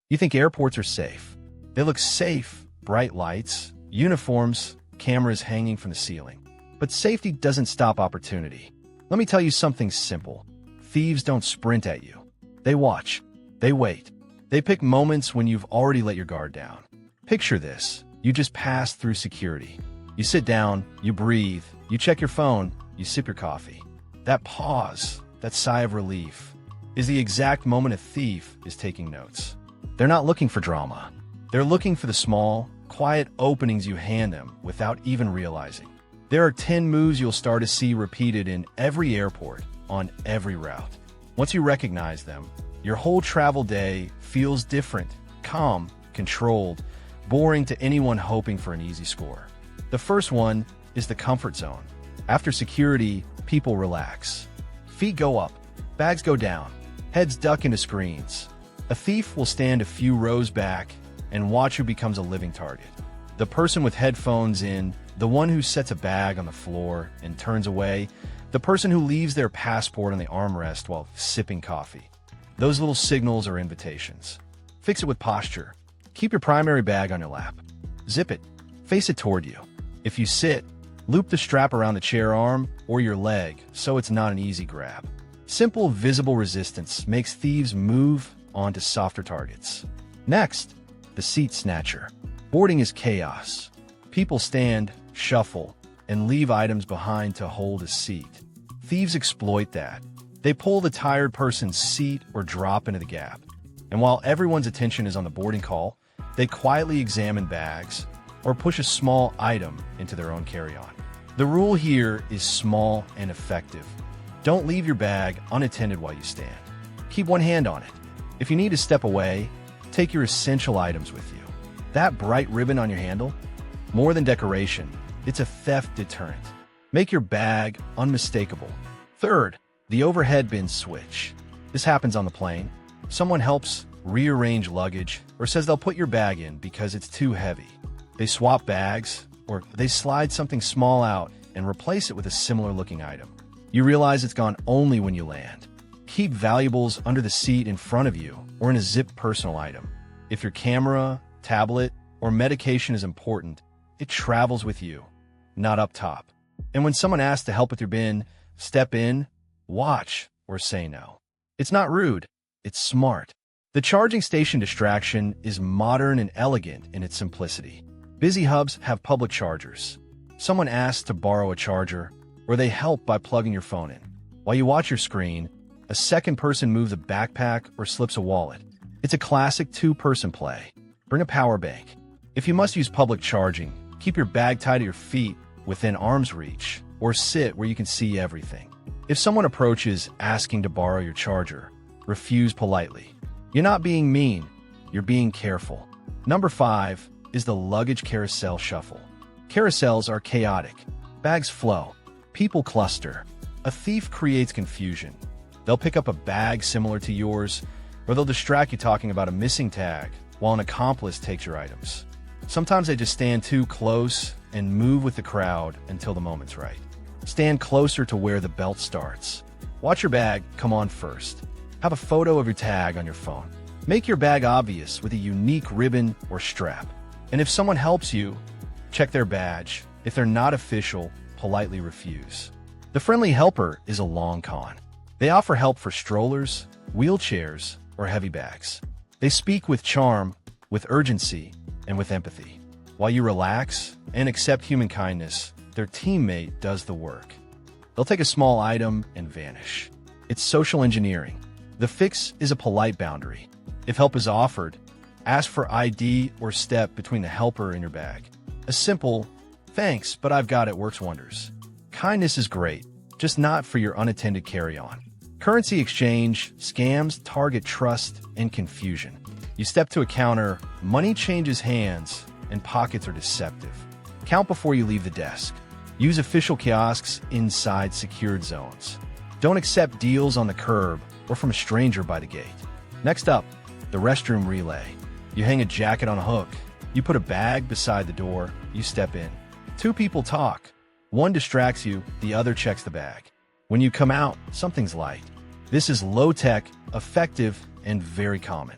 You think airports are safe. They look safe, bright lights, uniforms, cameras hanging from the ceiling. But safety doesn't stop opportunity. Let me tell you something simple. Thieves don't sprint at you. They watch. They wait. They pick moments when you've already let your guard down. Picture this. You just passed through security. You sit down, you breathe, you check your phone, you sip your coffee. That pause, that sigh of relief, is the exact moment a thief is taking notes. They're not looking for drama. They're looking for the small, quiet openings you hand them without even realizing. There are 10 moves you'll start to see repeated in every airport, on every route. Once you recognize them, your whole travel day feels different, calm, controlled, boring to anyone hoping for an easy score. The first one is the comfort zone. After security, people relax. Feet go up, bags go down, heads duck into screens. A thief will stand a few rows back and watch who becomes a living target. The person with headphones in, the one who sets a bag on the floor and turns away, the person who leaves their passport on the armrest while sipping coffee. Those little signals are invitations. Fix it with posture. Keep your primary bag on your lap. Zip it. Face it toward you. If you sit, loop the strap around the chair arm or your leg so it's not an easy grab. Simple, visible resistance makes thieves move on to softer targets. Next, the seat snatcher. Boarding is chaos. People stand, shuffle, and leave items behind to hold a seat. Thieves exploit that. They pull the tired person's seat or drop into the gap. And while everyone's attention is on the boarding call, they quietly examine bags or push a small item into their own carry-on. The rule here is small and effective. Don't leave your bag unattended while you stand. Keep one hand on it. If you need to step away, take your essential items with you. That bright ribbon on your handle? More than decoration, it's a theft deterrent. Make your bag unmistakable. Third, the overhead bin switch. This happens on the plane. Someone helps rearrange luggage or says they'll put your bag in because it's too heavy. They swap bags or they slide something small out and replace it with a similar looking item. You realize it's gone only when you land. Keep valuables under the seat in front of you or in a zipped personal item. If your camera, tablet, or medication is important, it travels with you, not up top. And when someone asks to help with your bin, step in, watch, or say no. It's not rude, it's smart. The charging station distraction is modern and elegant in its simplicity. Busy hubs have public chargers. Someone asks to borrow a charger, or they help by plugging your phone in. While you watch your screen, a second person moves a backpack or slips a wallet. It's a classic two-person play. Bring a power bank. If you must use public charging, keep your bag tied to your feet within arm's reach, or sit where you can see everything. If someone approaches asking to borrow your charger, refuse politely. You're not being mean, you're being careful. Number 5 is the luggage carousel shuffle. Carousels are chaotic. Bags flow. People cluster. A thief creates confusion. They'll pick up a bag similar to yours, or they'll distract you talking about a missing tag while an accomplice takes your items. Sometimes they just stand too close and move with the crowd until the moment's right. Stand closer to where the belt starts. Watch your bag come on first. Have a photo of your tag on your phone. Make your bag obvious with a unique ribbon or strap. And if someone helps you, check their badge. If they're not official, politely refuse. The friendly helper is a long con. They offer help for strollers, wheelchairs, or heavy bags. They speak with charm, with urgency, and with empathy. While you relax and accept human kindness, their teammate does the work. They'll take a small item and vanish. It's social engineering. The fix is a polite boundary. If help is offered, ask for ID or step between the helper and your bag. A simple, "Thanks, but I've got it," works wonders. Kindness is great, just not for your unattended carry-on. Currency exchange, scams target trust and confusion. You step to a counter, money changes hands, and pockets are deceptive. Count before you leave the desk. Use official kiosks inside secured zones. Don't accept deals on the curb or from a stranger by the gate. Next up, the restroom relay. You hang a jacket on a hook. You put a bag beside the door. You step in. Two people talk. One distracts you, the other checks the bag. When you come out, something's light. This is low-tech, effective, and very common.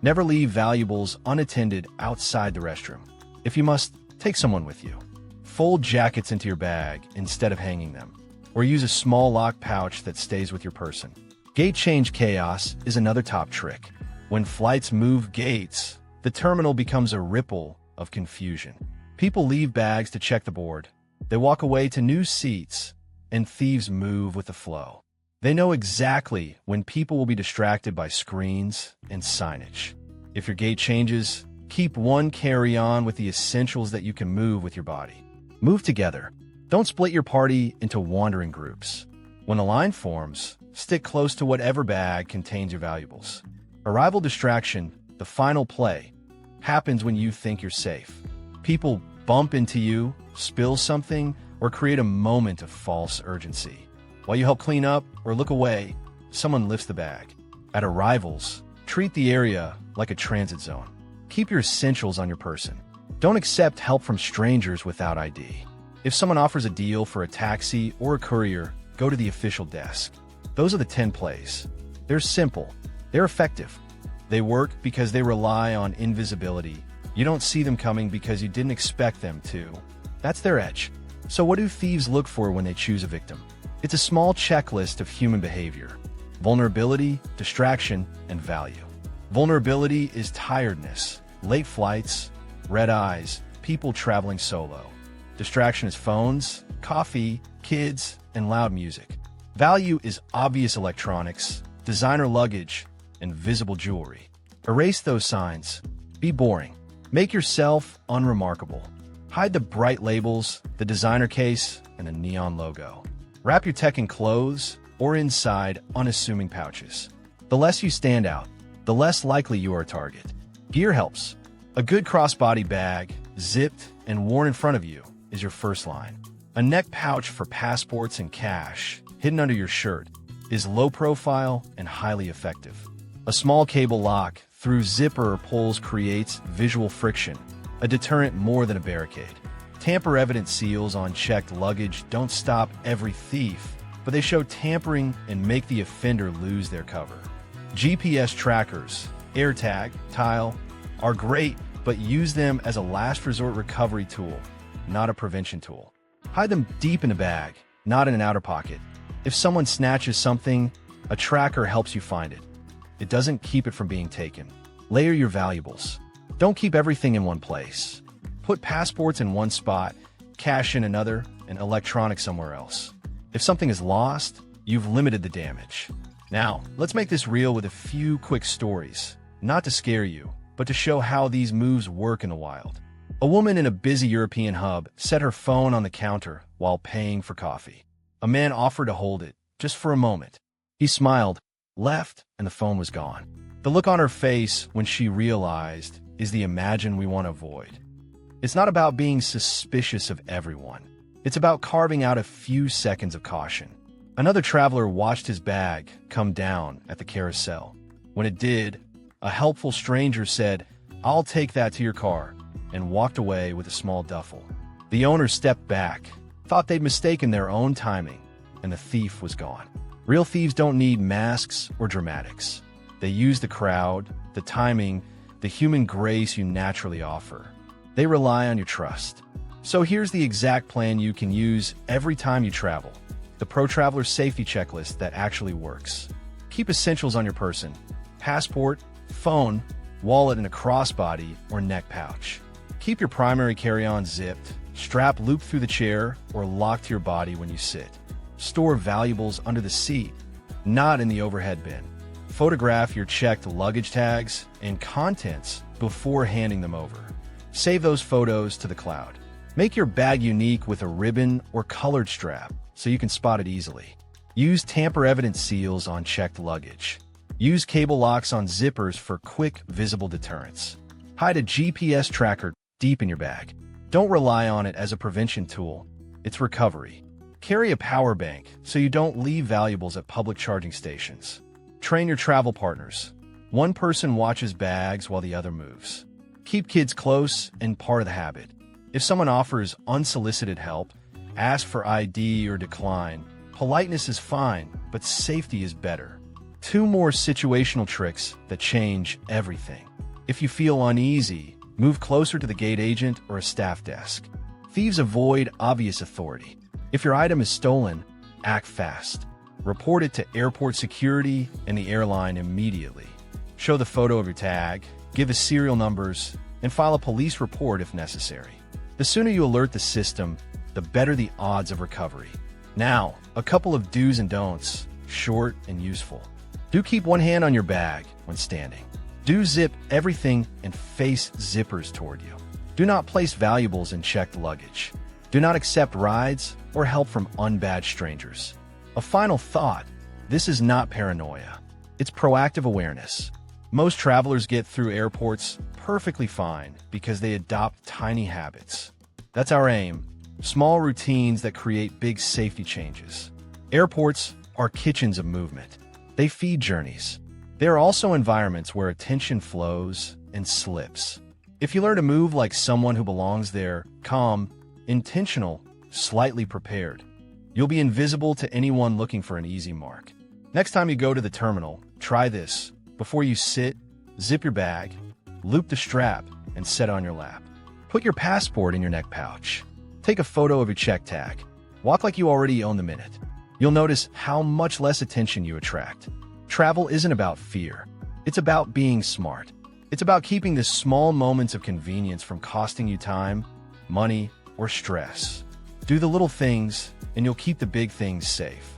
Never leave valuables unattended outside the restroom. If you must, take someone with you. Fold jackets into your bag instead of hanging them, or use a small lock pouch that stays with your person. Gate change chaos is another top trick. When flights move gates, the terminal becomes a ripple of confusion. People leave bags to check the board. They walk away to new seats, and thieves move with the flow. They know exactly when people will be distracted by screens and signage. If your gate changes, keep one carry-on with the essentials that you can move with your body. Move together. Don't split your party into wandering groups. When a line forms, stick close to whatever bag contains your valuables. Arrival distraction, the final play, happens when you think you're safe. People bump into you, spill something, or create a moment of false urgency. While you help clean up or look away, someone lifts the bag. At arrivals, treat the area like a transit zone. Keep your essentials on your person. Don't accept help from strangers without ID. If someone offers a deal for a taxi or a courier, go to the official desk. Those are the 10 plays. They're simple. They're effective. They work because they rely on invisibility. You don't see them coming because you didn't expect them to. That's their edge. So what do thieves look for when they choose a victim? It's a small checklist of human behavior: vulnerability, distraction, and value. Vulnerability is tiredness, late flights, red eyes, people traveling solo. Distraction is phones, coffee, kids, and loud music. Value is obvious electronics, designer luggage, and visible jewelry. Erase those signs. Be boring. Make yourself unremarkable. Hide the bright labels, the designer case, and a neon logo. Wrap your tech in clothes or inside unassuming pouches. The less you stand out, the less likely you are a target. Gear helps. A good crossbody bag, zipped and worn in front of you, is your first line. A neck pouch for passports and cash, hidden under your shirt, is low profile and highly effective. A small cable lock through zipper or pulls creates visual friction, a deterrent more than a barricade. Tamper-evident seals on checked luggage don't stop every thief, but they show tampering and make the offender lose their cover. GPS trackers, AirTag, Tile, are great, but use them as a last resort recovery tool, not a prevention tool. Hide them deep in a bag, not in an outer pocket. If someone snatches something, a tracker helps you find it. It doesn't keep it from being taken. Layer your valuables. Don't keep everything in one place. Put passports in one spot, cash in another, and electronics somewhere else. If something is lost, you've limited the damage. Now, let's make this real with a few quick stories, not to scare you, but to show how these moves work in the wild. A woman in a busy European hub set her phone on the counter while paying for coffee. A man offered to hold it, just for a moment. He smiled, left, and the phone was gone. The look on her face when she realized is the imagine we want to avoid. It's not about being suspicious of everyone. It's about carving out a few seconds of caution. Another traveler watched his bag come down at the carousel. When it did, a helpful stranger said, "I'll take that to your car," and walked away with a small duffel. The owner stepped back, thought they'd mistaken their own timing, and the thief was gone. Real thieves don't need masks or dramatics. They use the crowd, the timing, the human grace you naturally offer. They rely on your trust. So here's the exact plan you can use every time you travel. The Pro Traveler Safety Checklist that actually works. Keep essentials on your person: passport, phone, wallet in a crossbody or neck pouch. Keep your primary carry-on zipped, strap looped through the chair, or locked to your body when you sit. Store valuables under the seat, not in the overhead bin. Photograph your checked luggage tags and contents before handing them over. Save those photos to the cloud. Make your bag unique with a ribbon or colored strap so you can spot it easily. Use tamper-evident seals on checked luggage. Use cable locks on zippers for quick, visible deterrence. Hide a GPS tracker deep in your bag. Don't rely on it as a prevention tool. It's recovery. Carry a power bank so you don't leave valuables at public charging stations. Train your travel partners. One person watches bags while the other moves. Keep kids close and part of the habit. If someone offers unsolicited help, ask for ID or decline. Politeness is fine, but safety is better. 2 more situational tricks that change everything. If you feel uneasy, move closer to the gate agent or a staff desk. Thieves avoid obvious authority. If your item is stolen, act fast. Report it to airport security and the airline immediately. Show the photo of your tag, give us serial numbers, and file a police report if necessary. The sooner you alert the system, the better the odds of recovery. Now, a couple of do's and don'ts, short and useful. Do keep one hand on your bag when standing. Do zip everything and face zippers toward you. Do not place valuables in checked luggage. Do not accept rides or help from unbadged strangers. A final thought, this is not paranoia. It's proactive awareness. Most travelers get through airports perfectly fine because they adopt tiny habits. That's our aim, small routines that create big safety changes. Airports are kitchens of movement. They feed journeys. They are also environments where attention flows and slips. If you learn to move like someone who belongs there, calm, intentional, slightly prepared, you'll be invisible to anyone looking for an easy mark. Next time you go to the terminal, try this. Before you sit, zip your bag, loop the strap, and set on your lap. Put your passport in your neck pouch. Take a photo of your check tag. Walk like you already own the minute. You'll notice how much less attention you attract. Travel isn't about fear. It's about being smart. It's about keeping the small moments of convenience from costing you time, money, or stress. Do the little things, and you'll keep the big things safe.